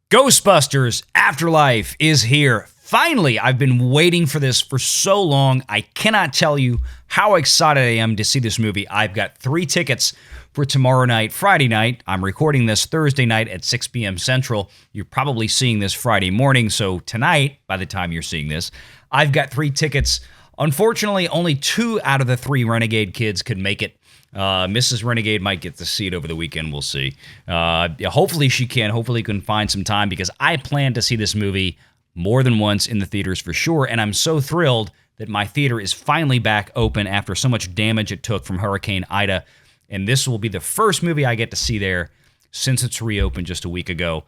Ghostbusters Afterlife is here. Finally, I've been waiting for this for so long. I cannot tell you how excited I am to see this movie. I've got 3 tickets for tomorrow night, Friday night. I'm recording this Thursday night at 6 p.m. Central. You're probably seeing this Friday morning, so tonight, by the time you're seeing this, I've got 3 tickets. Unfortunately, only 2 out of the 3 Renegade kids could make it. Mrs. Renegade might get to see it over the weekend. We'll see. Hopefully she can. Hopefully can find some time because I plan to see this movie more than once in the theaters for sure. And I'm so thrilled that my theater is finally back open after so much damage it took from Hurricane Ida. And this will be the first movie I get to see there since it's reopened just a week ago.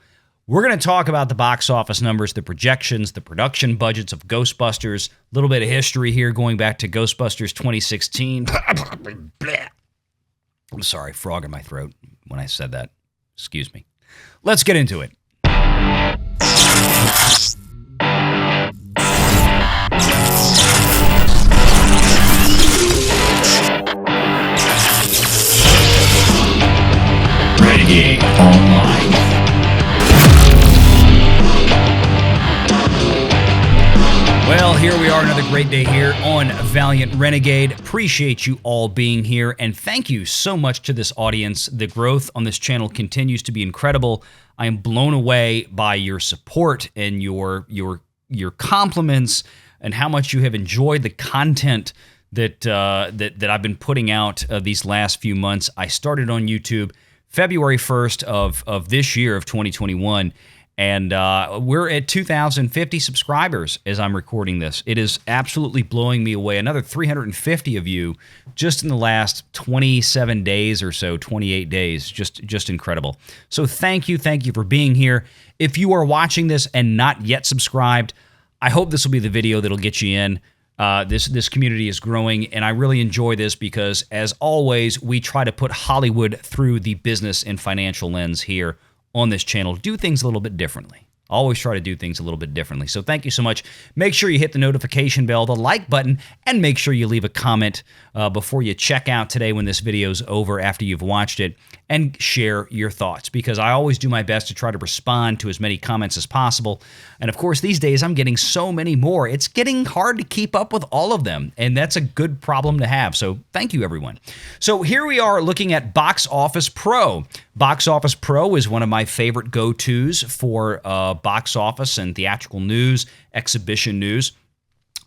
We're going to talk about the box office numbers, the projections, the production budgets of Ghostbusters, a little bit of history here going back to Ghostbusters 2016. I'm sorry, frog in my throat when I said that. Excuse me. Let's get into it. Renegade Online. Well, here we are, another great day here on Valiant Renegade. Appreciate you all being here, and thank you so much to this audience. The growth on this channel continues to be incredible. I am blown away by your support and your compliments and how much you have enjoyed the content that I've been putting out these last few months. I started on YouTube February 1st of this year of 2021. And we're at 2,050 subscribers as I'm recording this. It is absolutely blowing me away. Another 350 of you just in the last 27 days or so, 28 days. Just incredible. So thank you for being here. If you are watching this and not yet subscribed, I hope this will be the video that'll get you in. This community is growing, and I really enjoy this because, as always, we try to put Hollywood through the business and financial lens here on this channel. Do things a little bit differently. Always try to do things a little bit differently. So thank you so much. Make sure you hit the notification bell, the like button, and make sure you leave a comment before you check out today when this video is over after you've watched it, and share your thoughts because I always do my best to try to respond to as many comments as possible. And of course, these days I'm getting so many more. It's getting hard to keep up with all of them, and that's a good problem to have. So thank you, everyone. So here we are looking at Box Office Pro. Box Office Pro is one of my favorite go-tos for box office and theatrical news, exhibition news.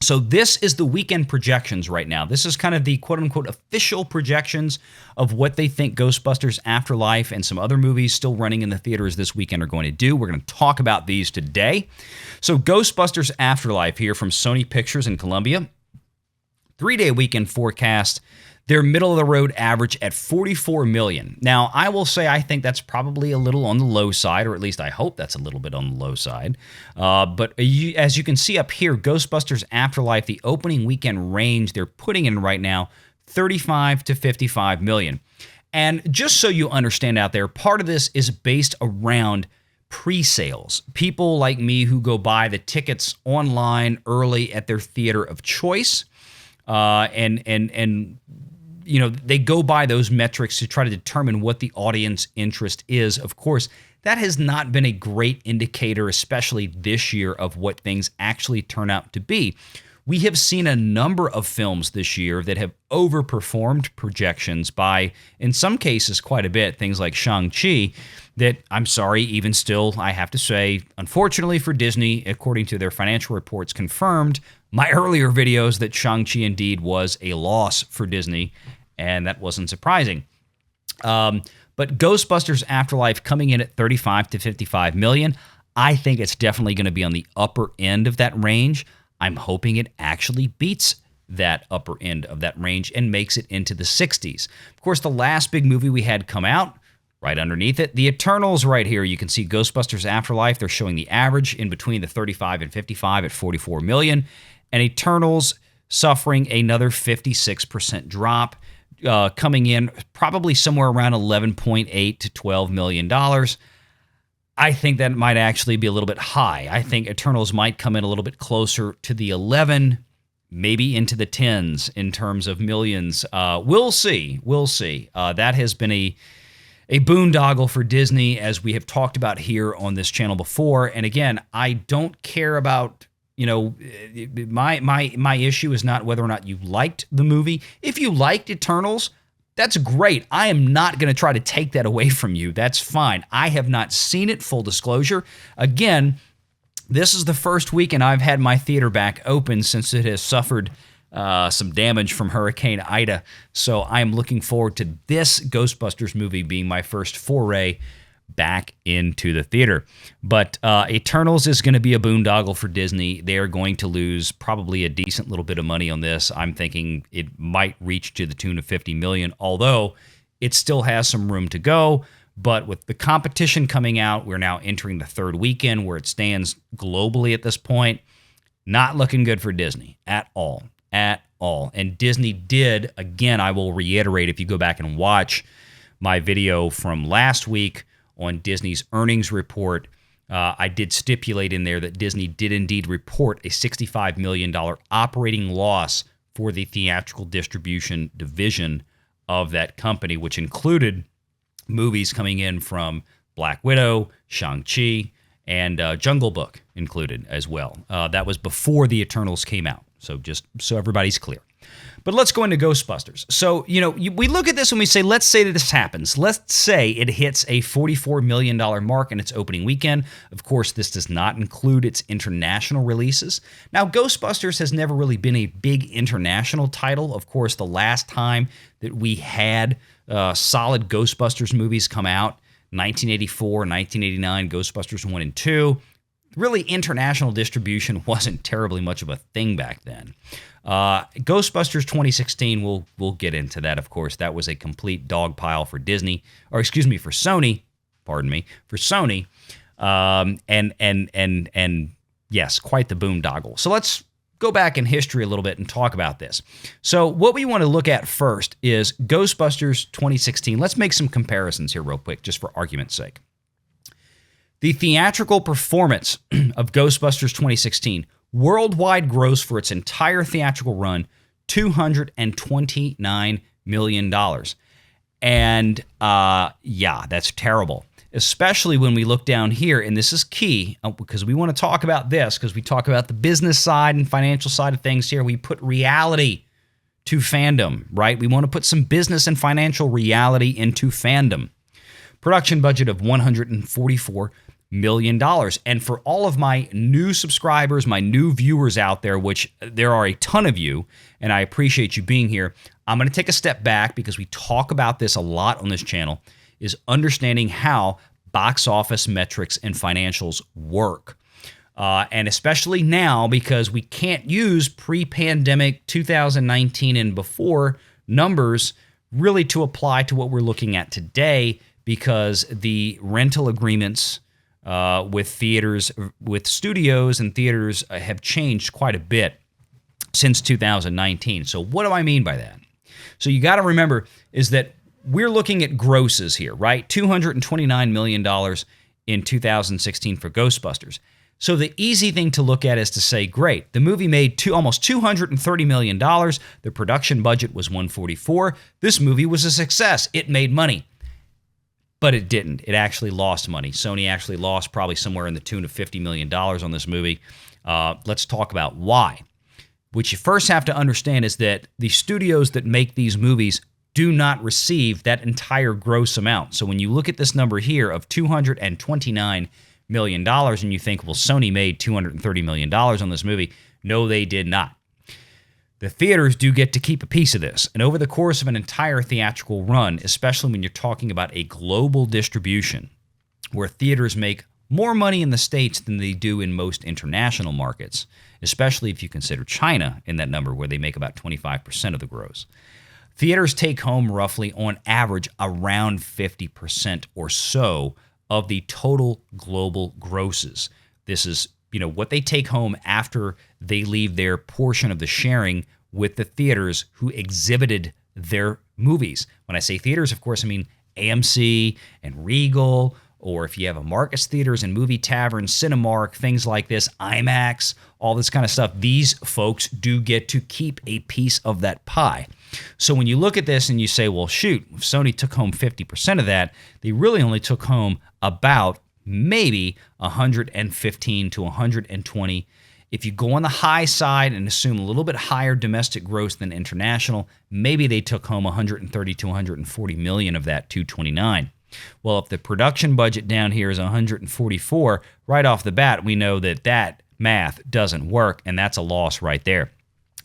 So this is the weekend projections right now. This is kind of the quote-unquote official projections of what they think Ghostbusters Afterlife and some other movies still running in the theaters this weekend are going to do. We're going to talk about these today. So Ghostbusters Afterlife here from Sony Pictures in Columbia. 3-day weekend forecast. Their middle-of-the-road average at $44 million. Now, I will say I think that's probably a little on the low side, or at least I hope that's a little bit on the low side. But as you can see up here, Ghostbusters Afterlife, the opening weekend range they're putting in right now, $35 to $55 million. And just so you understand out there, part of this is based around pre-sales. People like me who go buy the tickets online early at their theater of choice, and you know, they go by those metrics to try to determine what the audience interest is. Of course, that has not been a great indicator, especially this year, of what things actually turn out to be. We have seen a number of films this year that have overperformed projections by, in some cases, quite a bit. Things like Shang-Chi that, I'm sorry, even still, I have to say, unfortunately for Disney, according to their financial reports, confirmed my earlier videos that Shang-Chi indeed was a loss for Disney, and that wasn't surprising. But Ghostbusters Afterlife coming in at $35 to $55 million, I think it's definitely going to be on the upper end of that range. I'm hoping it actually beats that upper end of that range and makes it into the 60s. Of course, the last big movie we had come out, right underneath it, The Eternals right here. You can see Ghostbusters Afterlife. They're showing the average in between the 35 and 55 at $44 million. And Eternals suffering another 56% drop, coming in probably somewhere around $11.8 to $12 million. I think that might actually be a little bit high. I think Eternals might come in a little bit closer to the 11, maybe into the tens in terms of millions. We'll see. We'll see. That has been a boondoggle for Disney, as we have talked about here on this channel before. And again, I don't care about, my issue is not whether or not you liked the movie. If you liked Eternals, that's great. I am not going to try to take that away from you. That's fine. I have not seen it, full disclosure. Again, this is the first weekend I've had my theater back open since it has suffered some damage from Hurricane Ida. So I am looking forward to this Ghostbusters movie being my first foray back into the theater. But Eternals is going to be a boondoggle for Disney. They are going to lose probably a decent little bit of money on this. I'm thinking it might reach to the tune of $50 million, although it still has some room to go. But with the competition coming out, we're now entering the third weekend where it stands globally at this point. Not looking good for Disney at all. At all. And Disney did, again, I will reiterate, if you go back and watch my video from last week on Disney's earnings report, I did stipulate in there that Disney did indeed report a $65 million operating loss for the theatrical distribution division of that company, which included movies coming in from Black Widow, Shang-Chi, and Jungle Book included as well. That was before the Eternals came out. So just so everybody's clear. But let's go into Ghostbusters. So, we look at this and we say, let's say that this happens. Let's say it hits a $44 million mark in its opening weekend. Of course, this does not include its international releases. Now, Ghostbusters has never really been a big international title. Of course, the last time that we had solid Ghostbusters movies come out, 1984, 1989, Ghostbusters 1 and 2. Really, international distribution wasn't terribly much of a thing back then. Ghostbusters 2016, we'll get into that, of course. That was a complete dog pile for Disney, for Sony, for Sony. And yes, quite the boondoggle. So let's go back in history a little bit and talk about this. So what we want to look at first is Ghostbusters 2016. Let's make some comparisons here real quick, just for argument's sake. The theatrical performance of Ghostbusters 2016, worldwide gross for its entire theatrical run, $229 million. And yeah, that's terrible. Especially when we look down here, and this is key, because we want to talk about this, because we talk about the business side and financial side of things here. We put reality to fandom, right? We want to put some business and financial reality into fandom. Production budget of $144 million. And for all of my new subscribers, my new viewers out there, which there are a ton of you, and I appreciate you being here, I'm going to take a step back because we talk about this a lot on this channel, is understanding how box office metrics and financials work. And especially now, because we can't use pre-pandemic 2019 and before numbers really to apply to what we're looking at today, because the rental agreements with theaters, with studios and theaters have changed quite a bit since 2019. So what do I mean by that? So you got to remember is that we're looking at grosses here, right? $229 million in 2016 for Ghostbusters. So the easy thing to look at is to say, great, the movie made almost $230 million. The production budget was $144. This movie was a success. It made money. But it didn't. It actually lost money. Sony actually lost probably somewhere in the tune of $50 million on this movie. Let's talk about why. What you first have to understand is that the studios that make these movies do not receive that entire gross amount. So when you look at this number here of $229 million and you think, well, Sony made $230 million on this movie. No, they did not. The theaters do get to keep a piece of this. And over the course of an entire theatrical run, especially when you're talking about a global distribution, where theaters make more money in the States than they do in most international markets, especially if you consider China in that number, where they make about 25% of the gross. Theaters take home roughly, on average, around 50% or so of the total global grosses. This is what they take home after they leave their portion of the sharing with the theaters who exhibited their movies. When I say theaters, of course, I mean AMC and Regal or if you have a Marcus Theaters and Movie Tavern, Cinemark, things like this, IMAX, all this kind of stuff, these folks do get to keep a piece of that pie. So when you look at this and you say, well, shoot, if Sony took home 50% of that, they really only took home about maybe 115 to 120. If you go on the high side and assume a little bit higher domestic gross than international, maybe they took home 130 to 140 million of that 229. Well, if the production budget down here is 144, right off the bat, we know that that math doesn't work, and that's a loss right there.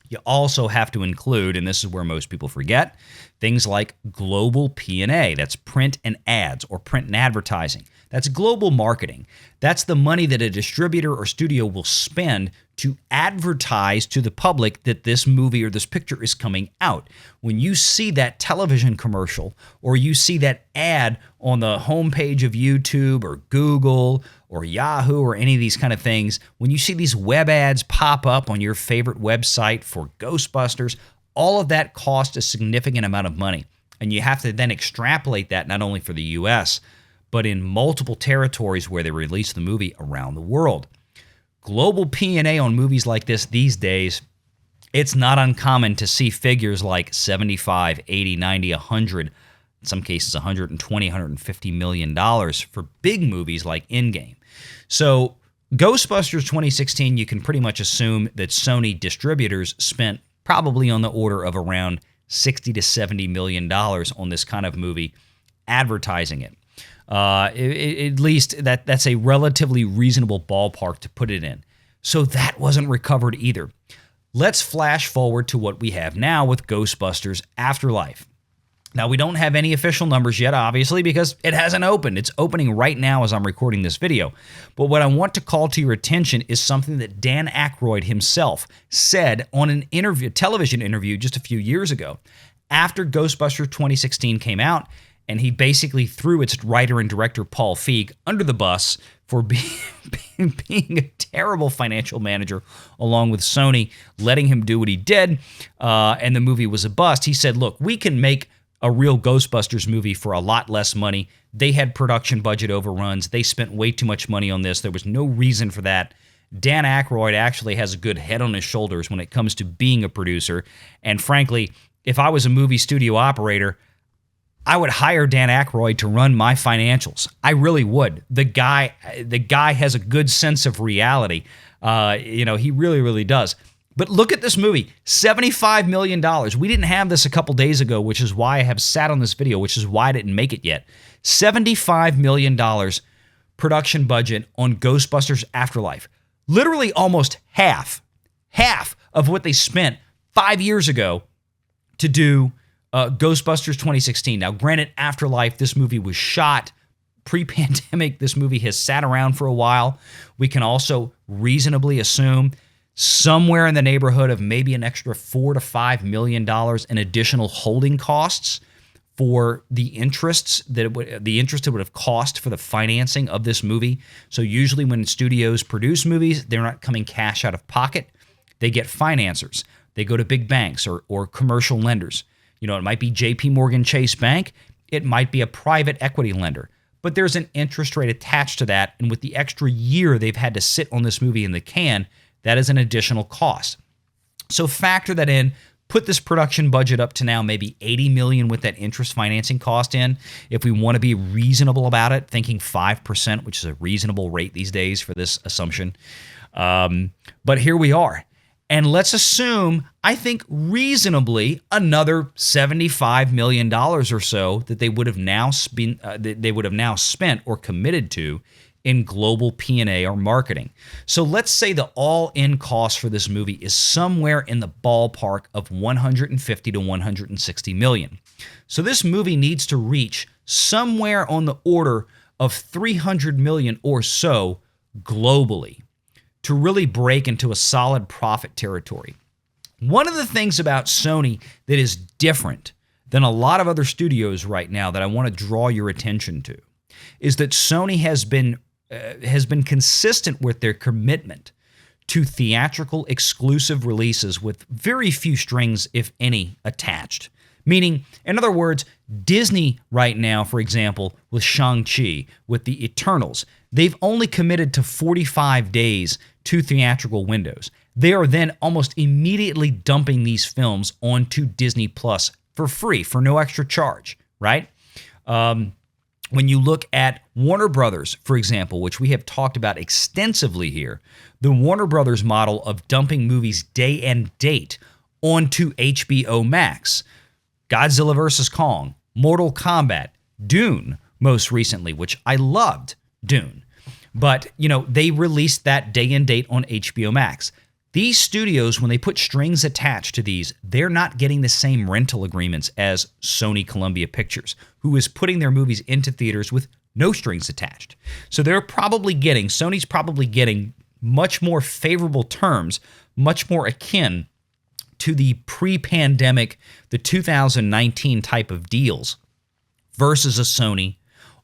You also have to include, and this is where most people forget, things like global P&A. That's print and ads, or print and advertising. That's global marketing. That's the money that a distributor or studio will spend to advertise to the public that this movie or this picture is coming out. When you see that television commercial or you see that ad on the homepage of YouTube or Google or Yahoo or any of these kind of things, when you see these web ads pop up on your favorite website for Ghostbusters, all of that costs a significant amount of money. And you have to then extrapolate that not only for the US, but in multiple territories where they release the movie around the world. Global P&A on movies like this these days, it's not uncommon to see figures like 75, 80, 90, 100, in some cases 120, 150 million dollars for big movies like Endgame. So Ghostbusters 2016, you can pretty much assume that Sony distributors spent probably on the order of around 60 to 70 million dollars on this kind of movie, advertising it. At least that's a relatively reasonable ballpark to put it in. So that wasn't recovered either. Let's flash forward to what we have now with Ghostbusters Afterlife. Now, we don't have any official numbers yet, obviously, because it hasn't opened. It's opening right now as I'm recording this video. But what I want to call to your attention is something that Dan Akroyd himself said on an interview, television interview just a few years ago. After Ghostbusters 2016 came out, and he basically threw its writer and director Paul Feig under the bus for being a terrible financial manager, along with Sony letting him do what he did, and the movie was a bust. He said, look, we can make a real Ghostbusters movie for a lot less money. They had production budget overruns. They spent way too much money on this. There was no reason for that. Dan Akroyd actually has a good head on his shoulders when it comes to being a producer. And frankly, if I was a movie studio operator, I would hire Dan Akroyd to run my financials. I really would. The guy has a good sense of reality. He really, really does. But look at this movie, $75 million. We didn't have this a couple days ago, which is why I have sat on this video, which is why I didn't make it yet. $75 million production budget on Ghostbusters Afterlife. Literally almost half of what they spent 5 years ago to do Ghostbusters 2016. Now, granted, Afterlife, this movie was shot pre-pandemic. This movie has sat around for a while. We can also reasonably assume somewhere in the neighborhood of maybe an extra $4 to $5 million in additional holding costs for the interest it would have cost for the financing of this movie. So usually when studios produce movies, they're not coming cash out of pocket. They get financiers. They go to big banks or commercial lenders. It might be JP Morgan Chase Bank. It might be a private equity lender. But there's an interest rate attached to that. And with the extra year they've had to sit on this movie in the can, that is an additional cost. So factor that in. Put this production budget up to now maybe $80 million with that interest financing cost in. If we want to be reasonable about it, thinking 5%, which is a reasonable rate these days for this assumption. But here we are. And let's assume, I think reasonably, another $75 million or so that they would have now spent or committed to in global P&A or marketing. So let's say the all-in cost for this movie is somewhere in the ballpark of 150 to 160 million. So this movie needs to reach somewhere on the order of 300 million or so globally to really break into a solid profit territory. One of the things about Sony that is different than a lot of other studios right now that I want to draw your attention to is that Sony has been consistent with their commitment to theatrical exclusive releases with very few strings, if any, attached. Meaning, in other words, Disney right now, for example, with Shang-Chi, with the Eternals, they've only committed to 45 days to theatrical windows. They are then almost immediately dumping these films onto Disney Plus for free, for no extra charge, right? When you look at Warner Brothers, for example, which we have talked about extensively here, the Warner Brothers model of dumping movies day and date onto HBO Max, Godzilla vs. Kong, Mortal Kombat, Dune, most recently, which I loved Dune. But, they released that day and date on HBO Max. These studios, when they put strings attached to these, they're not getting the same rental agreements as Sony Columbia Pictures, who is putting their movies into theaters with no strings attached. So Sony's probably getting much more favorable terms, much more akin to the pre-pandemic, the 2019 type of deals versus a Sony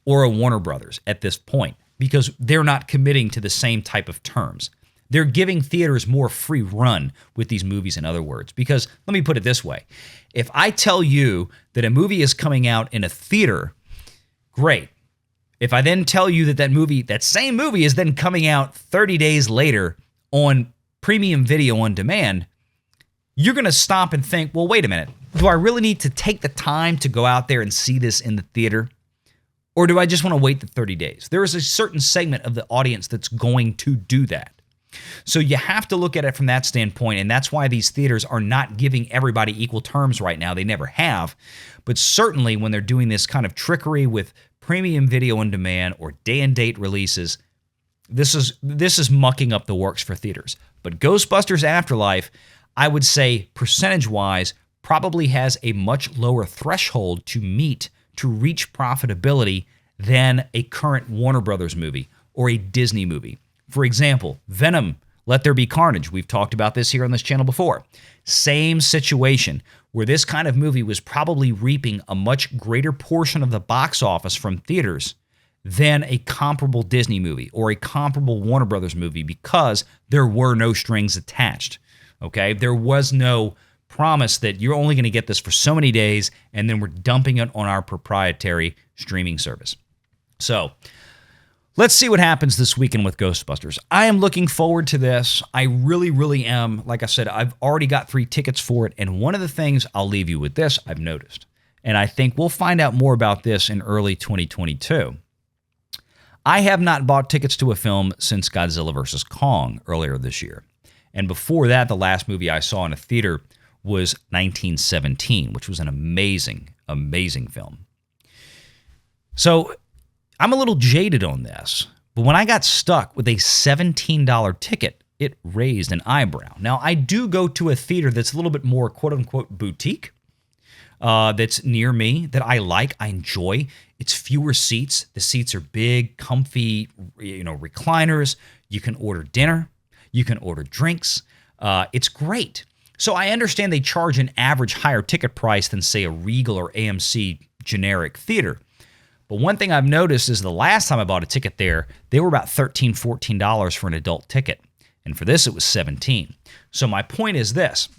or a Warner Brothers at this point, because they're not committing to the same type of terms. They're giving theaters more free run with these movies, in other words. Because let me put it this way. If I tell you that a movie is coming out in a theater, great. If I then tell you that same movie is then coming out 30 days later on premium video on demand, you're going to stop and think, well, wait a minute. Do I really need to take the time to go out there and see this in the theater? Or do I just want to wait the 30 days? There is a certain segment of the audience that's going to do that. So you have to look at it from that standpoint, and that's why these theaters are not giving everybody equal terms right now. They never have. But certainly when they're doing this kind of trickery with premium video on demand or day-and-date releases, this is mucking up the works for theaters. But Ghostbusters Afterlife, I would say percentage-wise, probably has a much lower threshold to reach profitability than a current Warner Brothers movie or a Disney movie. For example, Venom, Let There Be Carnage. We've talked about this here on this channel before. Same situation, where this kind of movie was probably reaping a much greater portion of the box office from theaters than a comparable Disney movie or a comparable Warner Brothers movie, because there were no strings attached. Okay? There was no promise that you're only going to get this for so many days, and then we're dumping it on our proprietary streaming service. So, let's see what happens this weekend with Ghostbusters. I am looking forward to this. I really, really am. Like I said, I've already got 3 tickets for it, and one of the things, I'll leave you with this, I've noticed, and I think we'll find out more about this in early 2022. I have not bought tickets to a film since Godzilla vs. Kong earlier this year. And before that, the last movie I saw in a theater was 1917, which was an amazing, amazing film. So I'm a little jaded on this, but when I got stuck with a $17 ticket, it raised an eyebrow. Now, I do go to a theater that's a little bit more quote-unquote boutique, that's near me, that I like, I enjoy. It's fewer seats. The seats are big, comfy, recliners. You can order dinner. You can order drinks. It's great. So I understand they charge an average higher ticket price than, say, a Regal or AMC generic theater. But one thing I've noticed is the last time I bought a ticket there, they were about $13, $14 for an adult ticket. And for this, it was $17. So my point is this,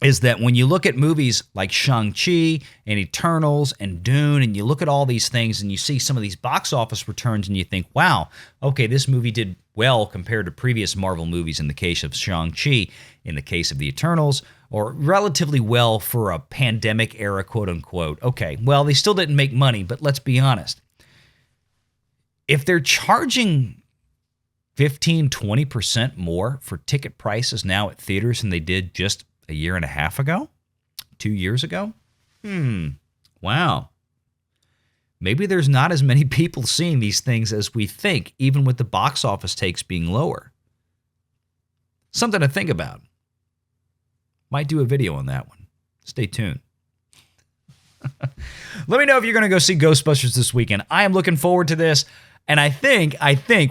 is that when you look at movies like Shang-Chi and Eternals and Dune, and you look at all these things and you see some of these box office returns and you think, wow, okay, this movie did well compared to previous Marvel movies in the case of Shang-Chi, in the case of the Eternals, or relatively well for a pandemic era, quote unquote. Okay, well, they still didn't make money, but let's be honest. If they're charging 15, 20% more for ticket prices now at theaters than they did just a year and a half ago, 2 years ago, wow. Maybe there's not as many people seeing these things as we think, even with the box office takes being lower. Something to think about. Might do a video on that one. Stay tuned. Let me know if you're going to go see Ghostbusters this weekend. I am looking forward to this, and I think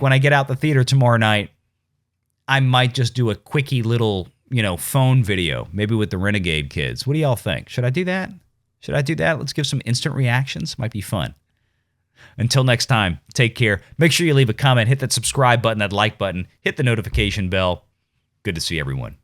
when I get out the theater tomorrow night, I might just do a quickie little, phone video, maybe with the Renegade kids. What do y'all think? Should I do that? Let's give some instant reactions. Might be fun. Until next time, take care. Make sure you leave a comment, hit that subscribe button, that like button, hit the notification bell. Good to see everyone.